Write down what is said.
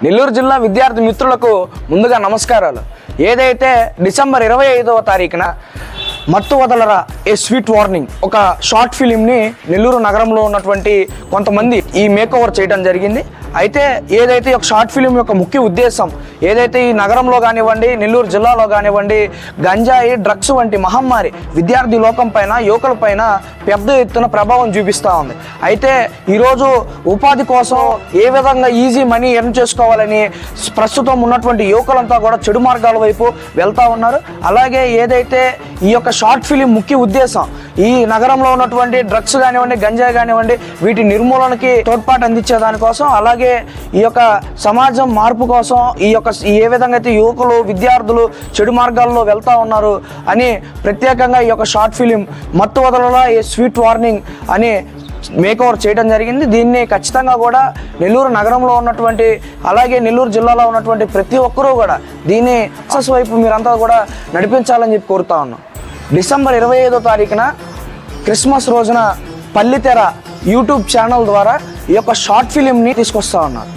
నెల్లూరు జిల్లా విద్యార్థి మిత్రులకు ముందుగా నమస్కారాలు. ఏదైతే డిసెంబర్ 25వ తారీఖున మత్తు వదలరా ఏ స్వీట్ వార్నింగ్ ఒక షార్ట్ ఫిలింని నెల్లూరు నగరంలో ఉన్నటువంటి కొంతమంది ఈ మేక్ ఓవర్ చేయడం జరిగింది. అయితే ఏదైతే ఒక షార్ట్ ఫిలిం యొక్క ముఖ్య ఉద్దేశం ఏదైతే ఈ నగరంలో కానివ్వండి, నెల్లూరు జిల్లాలో కానివ్వండి, గంజాయి, డ్రగ్స్ వంటి మహమ్మారి విద్యార్థి లోకం పైన, యువకుల పైన పెద్ద ఎత్తున ప్రభావం చూపిస్తూ ఉంది. అయితే ఈరోజు ఉపాధి కోసం ఏ విధంగా ఈజీ మనీ ఎర్న్ చేసుకోవాలని ప్రస్తుతం ఉన్నటువంటి యువకులంతా కూడా చెడు మార్గాల వైపు వెళ్తూ ఉన్నారు. అలాగే ఏదైతే ఈ యొక్క షార్ట్ ఫిలిం ముఖ్య ఉద్దేశం ఈ నగరంలో ఉన్నటువంటి డ్రగ్స్ కానివ్వండి, గంజాయి కానివ్వండి, వీటి నిర్మూలనకి తోడ్పాటు అందించే దానికోసం, అలాగే ఈ యొక్క సమాజం మార్పు కోసం ఏ విధంగా అయితే యువకులు, విద్యార్థులు చెడు మార్గాల్లో వెళ్తూ ఉన్నారు అని ప్రత్యేకంగా ఈ యొక్క షార్ట్ ఫిలిం మత్తు వదలరా ఏ స్వీట్ వార్నింగ్ అని మేక్ ఓవర్ చేయడం జరిగింది. దీన్ని ఖచ్చితంగా కూడా నెల్లూరు నగరంలో ఉన్నటువంటి, అలాగే నెల్లూరు జిల్లాలో ఉన్నటువంటి ప్రతి ఒక్కరూ కూడా దీన్ని సక్సెస్ వైపు మీరంతా కూడా నడిపించాలని చెప్పి కోరుతా ఉన్నాం. డిసెంబర్ 25వ తారీఖున క్రిస్మస్ రోజున పల్లితెర యూట్యూబ్ ఛానల్ ద్వారా ఈ యొక్క షార్ట్ ఫిలింని తీసుకొస్తా ఉన్నారు.